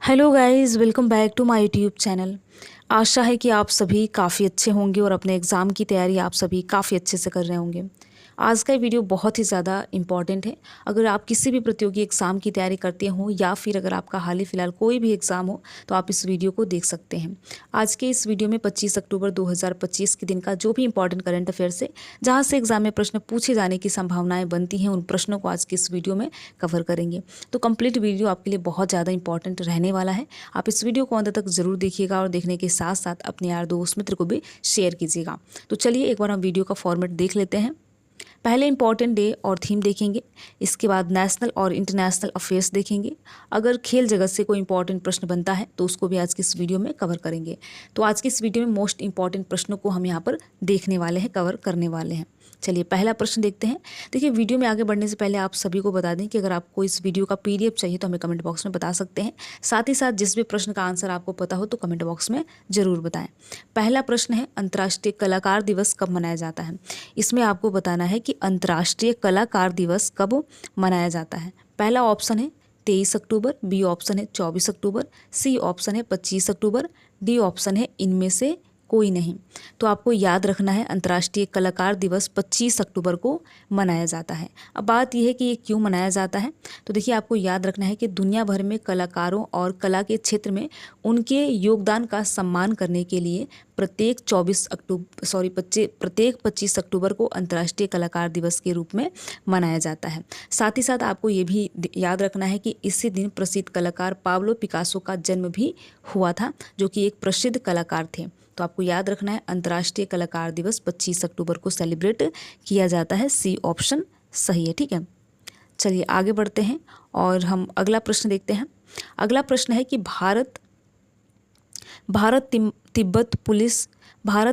Hello guys, welcome back to my YouTube channel. आशा है कि आप सभी काफ़ी अच्छे होंगे और अपने एग्ज़ाम की तैयारी आप सभी काफ़ी अच्छे से कर रहे होंगे। आज का ये वीडियो बहुत ही ज़्यादा इम्पॉर्टेंट है। अगर आप किसी भी प्रतियोगी एग्ज़ाम की तैयारी करते हो या फिर अगर आपका हाल ही फ़िलहाल कोई भी एग्ज़ाम हो तो आप इस वीडियो को देख सकते हैं। आज के इस वीडियो में 25 अक्टूबर 2025 के दिन का जो भी इंपॉर्टेंट करंट अफेयर्स है, जहाँ से एग्ज़ाम में प्रश्न पूछे जाने की संभावनाएँ बनती हैं, उन प्रश्नों को आज के इस वीडियो में कवर करेंगे। तो कंप्लीट वीडियो आपके लिए बहुत ज़्यादा इंपॉर्टेंट रहने वाला है। आप इस वीडियो को अंत तक ज़रूर देखिएगा और देखने के साथ साथ अपने यार दोस्त मित्र को भी शेयर कीजिएगा। तो चलिए एक बार हम वीडियो का फॉर्मेट देख लेते हैं। पहले इंपॉर्टेंट डे और थीम देखेंगे, इसके बाद नेशनल और इंटरनेशनल अफेयर्स देखेंगे। अगर खेल जगत से कोई इंपॉर्टेंट प्रश्न बनता है तो उसको भी आज की इस वीडियो में कवर करेंगे। तो आज की इस वीडियो में मोस्ट इंपॉर्टेंट प्रश्नों को हम यहाँ पर देखने वाले हैं, कवर करने वाले हैं। चलिए पहला प्रश्न देखते हैं। देखिए, वीडियो में आगे बढ़ने से पहले आप सभी को बता दें कि अगर आपको इस वीडियो का पीडीएफ चाहिए तो हमें कमेंट बॉक्स में बता सकते हैं। साथ ही साथ जिस भी प्रश्न का आंसर आपको पता हो तो कमेंट बॉक्स में ज़रूर बताएं। पहला प्रश्न है, अंतर्राष्ट्रीय कलाकार दिवस कब मनाया जाता है? इसमें आपको बताना है कि अंतर्राष्ट्रीय कलाकार दिवस कब मनाया जाता है। पहला ऑप्शन है 23 अक्टूबर, बी ऑप्शन है 24 अक्टूबर, सी ऑप्शन है 25 अक्टूबर, डी ऑप्शन है इनमें से कोई नहीं। तो आपको याद रखना है, अंतर्राष्ट्रीय कलाकार दिवस 25 अक्टूबर को मनाया जाता है। अब बात यह है कि ये क्यों मनाया जाता है। तो देखिए, आपको याद रखना है कि दुनिया भर में कलाकारों और कला के क्षेत्र में उनके योगदान का सम्मान करने के लिए प्रत्येक 25 अक्टूबर को अंतर्राष्ट्रीय कलाकार दिवस के रूप में मनाया जाता है। साथ ही साथ आपको ये भी याद रखना है कि इसी दिन प्रसिद्ध कलाकार पाब्लो पिकासो का जन्म भी हुआ था, जो कि एक प्रसिद्ध कलाकार थे। तो आपको याद रखना है, अंतर्राष्ट्रीय कलाकार दिवस 25 अक्टूबर को सेलिब्रेट किया जाता है। सी ऑप्शन सही है। ठीक है, चलिए आगे बढ़ते हैं और हम अगला प्रश्न देखते हैं। अगला प्रश्न है कि भारत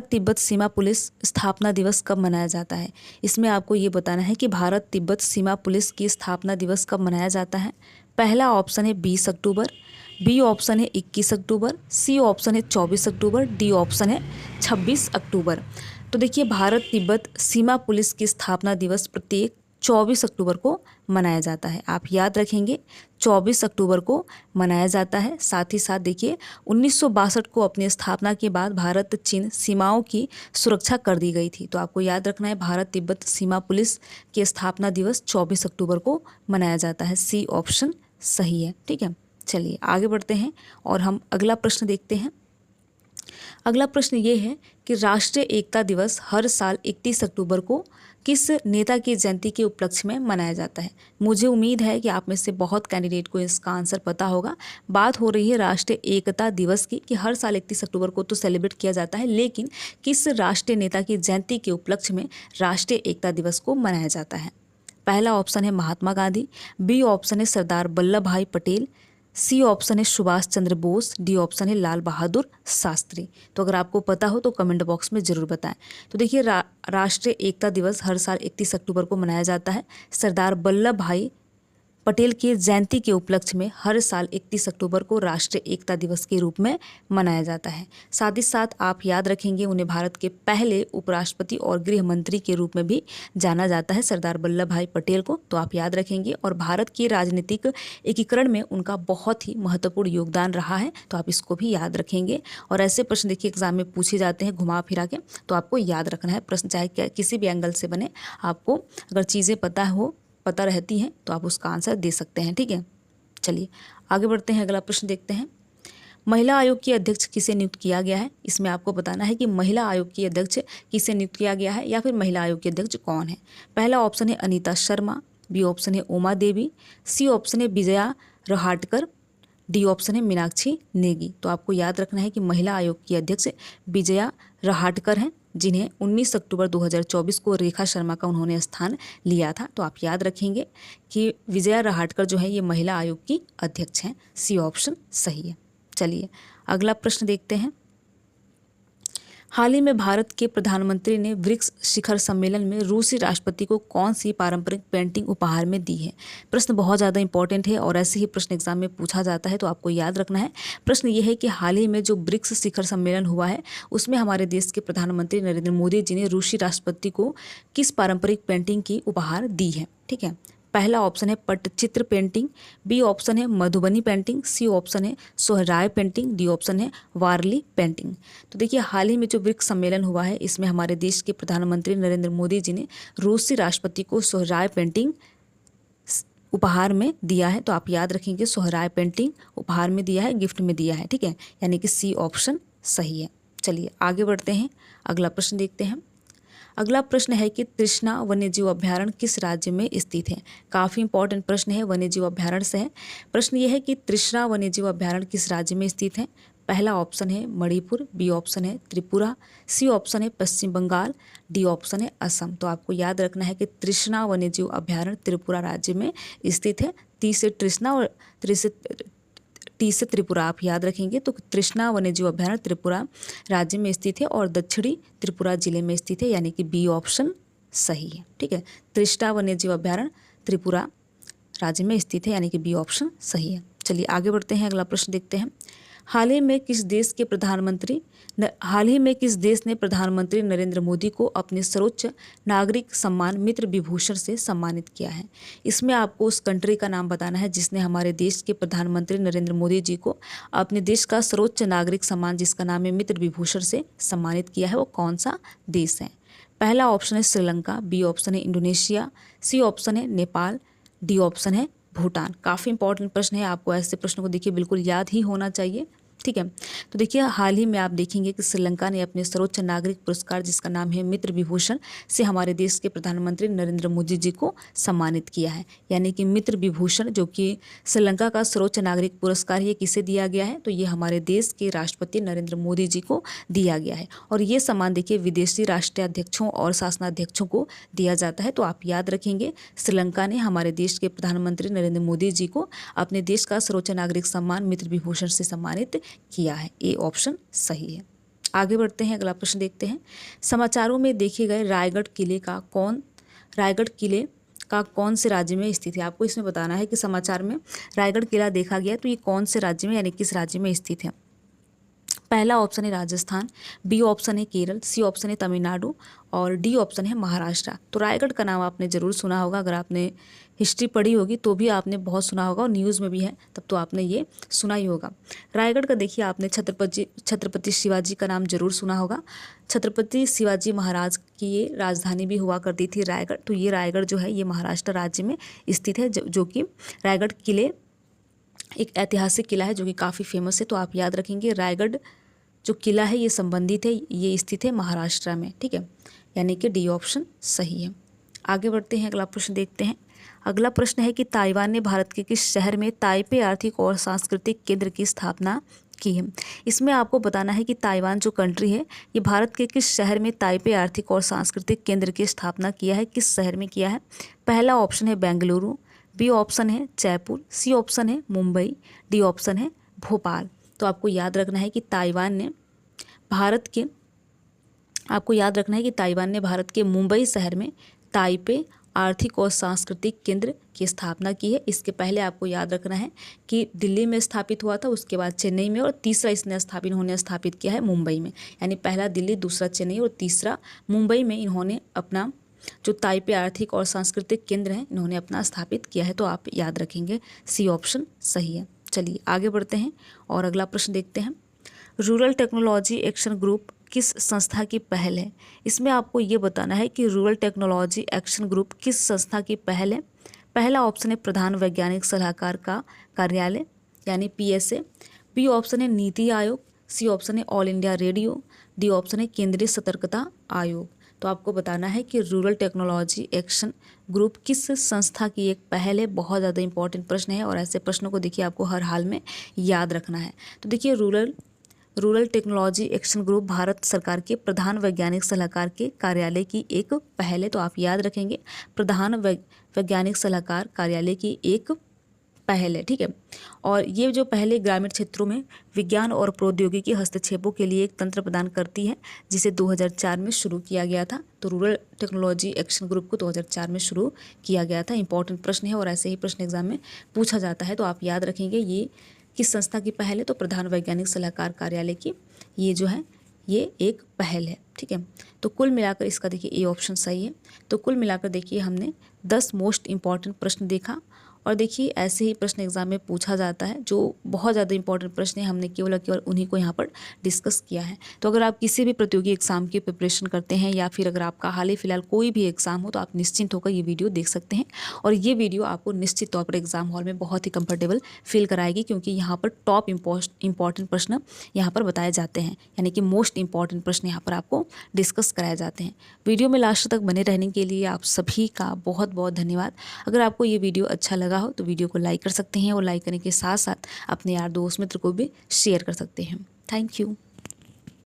तिब्बत सीमा पुलिस स्थापना दिवस कब मनाया जाता है? इसमें आपको ये बताना है कि भारत तिब्बत सीमा पुलिस की स्थापना दिवस कब मनाया जाता है। पहला ऑप्शन है 20 अक्टूबर, बी ऑप्शन है 21 अक्टूबर, सी ऑप्शन है 24 अक्टूबर, डी ऑप्शन है 26 अक्टूबर। तो देखिए, भारत तिब्बत सीमा पुलिस की स्थापना दिवस प्रत्येक 24 अक्टूबर को मनाया जाता है। आप याद रखेंगे, 24 अक्टूबर को मनाया जाता है। साथ ही साथ देखिए, 1962 को अपनी स्थापना के बाद भारत चीन सीमाओं की सुरक्षा कर दी गई थी। तो आपको याद रखना है, भारत तिब्बत सीमा पुलिस की स्थापना दिवस 24 अक्टूबर को मनाया जाता है। सी ऑप्शन सही है। ठीक है, चलिए आगे बढ़ते हैं और हम अगला प्रश्न देखते हैं। अगला प्रश्न ये है कि राष्ट्रीय एकता दिवस हर साल 31 अक्टूबर को किस नेता की जयंती के उपलक्ष्य में मनाया जाता है? मुझे उम्मीद है कि आप में से बहुत कैंडिडेट को इसका आंसर पता होगा। बात हो रही है राष्ट्रीय एकता दिवस की, कि हर साल 31 अक्टूबर को तो सेलिब्रेट किया जाता है, लेकिन किस राष्ट्रीय नेता की जयंती के उपलक्ष्य में राष्ट्रीय एकता दिवस को मनाया जाता है। पहला ऑप्शन है महात्मा गांधी, बी ऑप्शन है सरदार वल्लभ भाई पटेल, सी ऑप्शन है सुभाष चंद्र बोस, डी ऑप्शन है लाल बहादुर शास्त्री। तो अगर आपको पता हो तो कमेंट बॉक्स में ज़रूर बताएं। तो देखिए, राष्ट्रीय एकता दिवस हर साल 31 अक्टूबर को मनाया जाता है। सरदार वल्लभ भाई पटेल की जयंती के उपलक्ष्य में हर साल 31 अक्टूबर को राष्ट्रीय एकता दिवस के रूप में मनाया जाता है। साथ ही साथ आप याद रखेंगे, उन्हें भारत के पहले उपराष्ट्रपति और गृह मंत्री के रूप में भी जाना जाता है, सरदार वल्लभ भाई पटेल को। तो आप याद रखेंगे, और भारत के राजनीतिक एकीकरण में उनका बहुत ही महत्वपूर्ण योगदान रहा है। तो आप इसको भी याद रखेंगे। और ऐसे प्रश्न देखिए एग्जाम में पूछे जाते हैं घुमा फिरा के, तो आपको याद रखना है। प्रश्न चाहे किसी भी एंगल से बने, आपको अगर चीज़ें पता रहती हैं तो आप उसका आंसर दे सकते हैं। ठीक है, चलिए आगे बढ़ते हैं। अगला प्रश्न देखते हैं। महिला आयोग की अध्यक्ष किसे नियुक्त किया गया है? इसमें आपको बताना है कि महिला आयोग की अध्यक्ष किसे नियुक्त किया गया है, या फिर महिला आयोग की अध्यक्ष कौन है। पहला ऑप्शन है अनीता शर्मा, बी ऑप्शन है उमा देवी, सी ऑप्शन है विजया रहाटकर, डी ऑप्शन है मीनाक्षी नेगी। तो आपको याद रखना है कि महिला आयोग की अध्यक्ष विजया रहाटकर हैं, जिन्हें 19 अक्टूबर 2024 को रेखा शर्मा का उन्होंने स्थान लिया था। तो आप याद रखेंगे कि विजया रहाटकर जो है ये महिला आयोग की अध्यक्ष हैं। सी ऑप्शन सही है। चलिए अगला प्रश्न देखते हैं। हाल ही में भारत के प्रधानमंत्री ने ब्रिक्स शिखर सम्मेलन में रूसी राष्ट्रपति को कौन सी पारंपरिक पेंटिंग उपहार में दी है? प्रश्न बहुत ज़्यादा इंपॉर्टेंट है और ऐसे ही प्रश्न एग्जाम में पूछा जाता है, तो आपको याद रखना है। प्रश्न ये है कि हाल ही में जो ब्रिक्स शिखर सम्मेलन हुआ है उसमें हमारे देश के प्रधानमंत्री नरेंद्र मोदी जी ने रूसी राष्ट्रपति को किस पारंपरिक पेंटिंग की उपहार दी है? ठीक है, पहला ऑप्शन है पट्टचित्र पेंटिंग, बी ऑप्शन है मधुबनी पेंटिंग, सी ऑप्शन है सोहराय पेंटिंग, डी ऑप्शन है वारली पेंटिंग। तो देखिए हाल ही में जो ब्रिक्स सम्मेलन हुआ है इसमें हमारे देश के प्रधानमंत्री नरेंद्र मोदी जी ने रूसी राष्ट्रपति को सोहराय पेंटिंग उपहार में दिया है। तो आप याद रखेंगे सोहराय पेंटिंग उपहार में दिया है, गिफ्ट में दिया है, ठीक है, यानी कि सी ऑप्शन सही है। चलिए आगे बढ़ते हैं, अगला प्रश्न देखते हैं। अगला प्रश्न है कि तृष्णा वन्यजीव अभ्यारण्य किस राज्य में स्थित है। काफ़ी इंपॉर्टेंट प्रश्न है, वन्यजीव अभ्यारण्य से है। प्रश्न यह है कि तृष्णा वन्यजीव अभ्यारण्य किस राज्य में स्थित है। पहला ऑप्शन है मणिपुर, बी ऑप्शन है त्रिपुरा, सी ऑप्शन है पश्चिम बंगाल, डी ऑप्शन है असम। तो आपको याद रखना है कि तृष्णा वन्यजीव अभ्यारण्य त्रिपुरा राज्य में स्थित है। ती से तृष्णा और टी से त्रिपुरा आप याद रखेंगे। तो तृष्णा वन्यजीव अभ्यारण्य त्रिपुरा राज्य में स्थित है और दक्षिणी त्रिपुरा जिले में स्थित है, यानी कि बी ऑप्शन सही है, ठीक है। तृष्णा वन्यजीव अभ्यारण्य त्रिपुरा राज्य में स्थित है, यानी कि बी ऑप्शन सही है। चलिए आगे बढ़ते हैं, अगला प्रश्न देखते हैं। हाल ही में किस देश ने प्रधानमंत्री नरेंद्र मोदी को अपने सर्वोच्च नागरिक सम्मान मित्र विभूषण से सम्मानित किया है। इसमें आपको उस कंट्री का नाम बताना है जिसने हमारे देश के प्रधानमंत्री नरेंद्र मोदी जी को अपने देश का सर्वोच्च नागरिक सम्मान जिसका नाम है मित्र विभूषण से सम्मानित किया है, वो कौन सा देश है। पहला ऑप्शन है श्रीलंका, बी ऑप्शन है इंडोनेशिया, सी ऑप्शन है नेपाल, डी ऑप्शन है भूटान। काफ़ी इंपॉर्टेंट प्रश्न है, आपको ऐसे प्रश्नों को देखिए बिल्कुल याद ही होना चाहिए, ठीक है। तो देखिए हाल ही में आप देखेंगे कि श्रीलंका ने अपने सर्वोच्च नागरिक पुरस्कार जिसका नाम है मित्र विभूषण से हमारे देश के प्रधानमंत्री नरेंद्र मोदी जी को सम्मानित किया है, यानी कि मित्र विभूषण जो कि श्रीलंका का सर्वोच्च नागरिक पुरस्कार ये किसे दिया गया है, तो ये हमारे देश के राष्ट्रपति नरेंद्र मोदी जी को दिया गया है। और ये सम्मान देखिए विदेशी राष्ट्राध्यक्षों और शासनाध्यक्षों को दिया जाता है। तो आप याद रखेंगे श्रीलंका ने हमारे देश के प्रधानमंत्री नरेंद्र मोदी जी को अपने देश का सर्वोच्च नागरिक सम्मान मित्र विभूषण से सम्मानित किया है, ए ऑप्शन सही है। आगे बढ़ते हैं, अगला प्रश्न देखते हैं। समाचारों में देखे गए रायगढ़ किले का कौन से राज्य में स्थित है। आपको इसमें बताना है कि समाचार में रायगढ़ किला देखा गया तो ये कौन से राज्य में यानी किस राज्य में स्थित है। पहला ऑप्शन है राजस्थान, बी ऑप्शन है केरल, सी ऑप्शन है तमिलनाडु और डी ऑप्शन है महाराष्ट्र। तो रायगढ़ का नाम आपने ज़रूर सुना होगा, अगर आपने हिस्ट्री पढ़ी होगी तो भी आपने बहुत सुना होगा और न्यूज़ में भी है तब तो आपने ये सुना ही होगा। रायगढ़ का देखिए आपने छत्रपति शिवाजी का नाम जरूर सुना होगा। छत्रपति शिवाजी महाराज की ये राजधानी भी हुआ करती थी रायगढ़। तो ये रायगढ़ जो है ये महाराष्ट्र राज्य में स्थित है, जो कि रायगढ़ किले एक ऐतिहासिक किला है जो कि काफ़ी फेमस है। तो आप याद रखेंगे रायगढ़ जो किला है ये संबंधित है, ये स्थित है महाराष्ट्र में, ठीक है, यानी कि डी ऑप्शन सही है। आगे बढ़ते हैं, अगला प्रश्न देखते हैं। अगला प्रश्न है कि ताइवान ने भारत के किस शहर में ताइपे आर्थिक और सांस्कृतिक केंद्र की स्थापना की है। इसमें आपको बताना है कि ताइवान जो कंट्री है ये भारत के किस शहर में ताइपे आर्थिक और सांस्कृतिक केंद्र की स्थापना किया है, किस शहर में किया है। पहला ऑप्शन है बेंगलुरु, बी ऑप्शन है जयपुर, सी ऑप्शन है मुंबई, डी ऑप्शन है भोपाल। तो आपको याद रखना है कि ताइवान ने भारत के मुंबई शहर में ताइपे आर्थिक और सांस्कृतिक केंद्र की स्थापना की है। इसके पहले आपको याद रखना है कि दिल्ली में स्थापित हुआ था, उसके बाद चेन्नई में और तीसरा इन्होंने स्थापित किया है मुंबई में। यानी पहला दिल्ली, दूसरा चेन्नई और तीसरा मुंबई में इन्होंने अपना जो ताइपे आर्थिक और सांस्कृतिक केंद्र है इन्होंने अपना स्थापित किया है। तो आप याद रखेंगे सी ऑप्शन सही है। चलिए आगे बढ़ते हैं और अगला प्रश्न देखते हैं। रूरल टेक्नोलॉजी एक्शन ग्रुप किस संस्था की पहल है। इसमें आपको ये बताना है कि रूरल टेक्नोलॉजी एक्शन ग्रुप किस संस्था की पहल है। पहला ऑप्शन है प्रधान वैज्ञानिक सलाहकार का कार्यालय यानी PSA, बी ऑप्शन है नीति आयोग, सी ऑप्शन है all India radio, D option है केंद्रीय सतर्कता आयोग। तो आपको बताना है कि रूरल टेक्नोलॉजी एक्शन ग्रुप किस संस्था की एक पहल है। बहुत ज़्यादा इंपॉर्टेंट प्रश्न है और ऐसे प्रश्नों को देखिए आपको हर हाल में याद रखना है। तो देखिए rural technology action group Bharat सरकार के प्रधान वैज्ञानिक सलाहकार के कार्यालय की एक पहल है। तो आप याद रखेंगे प्रधान वैज्ञानिक सलाहकार कार्यालय की एक पहल है, ठीक है। और ये जो पहले ग्रामीण क्षेत्रों में विज्ञान और प्रौद्योगिकी हस्तक्षेपों के लिए एक तंत्र प्रदान करती है जिसे 2004 में शुरू किया गया था। तो रूरल टेक्नोलॉजी एक्शन ग्रुप को 2004 में शुरू किया गया था। इंपॉर्टेंट प्रश्न है और ऐसे ही प्रश्न एग्जाम में पूछा जाता है। तो आप याद रखेंगे ये किस संस्था की पहल है, तो प्रधान वैज्ञानिक सलाहकार कार्यालय की ये जो है ये एक पहल है। ठीक है, तो कुल मिलाकर इसका देखिए ए ऑप्शन सही है। तो कुल मिलाकर देखिए हमने 10 मोस्ट इम्पॉर्टेंट प्रश्न देखा, और देखिए ऐसे ही प्रश्न एग्जाम में पूछा जाता है। जो बहुत ज़्यादा इंपॉर्टेंट प्रश्न है, हमने केवल और केवल उन्हीं को यहाँ पर डिस्कस किया है। तो अगर आप किसी भी प्रतियोगी एग्जाम की प्रिपरेशन करते हैं, या फिर अगर आपका हाल ही फिलहाल कोई भी एग्जाम हो, तो आप निश्चिंत होकर ये वीडियो देख सकते हैं। और ये वीडियो आपको निश्चित तौर पर एग्जाम हॉल में बहुत ही कंफर्टेबल फील कराएगी, क्योंकि यहाँ पर टॉप इंपॉर्टेंट प्रश्न यहाँ पर बताए जाते हैं, यानी कि मोस्ट इंपॉर्टेंट प्रश्न यहाँ पर आपको डिस्कस कराए जाते हैं। वीडियो में लास्ट तक बने रहने के लिए आप सभी का बहुत बहुत धन्यवाद। अगर आपको ये वीडियो अच्छा लगा हो तो वीडियो को लाइक कर सकते हैं, और लाइक करने के साथ साथ अपने यार दोस्त मित्र को भी शेयर कर सकते हैं। Thank you.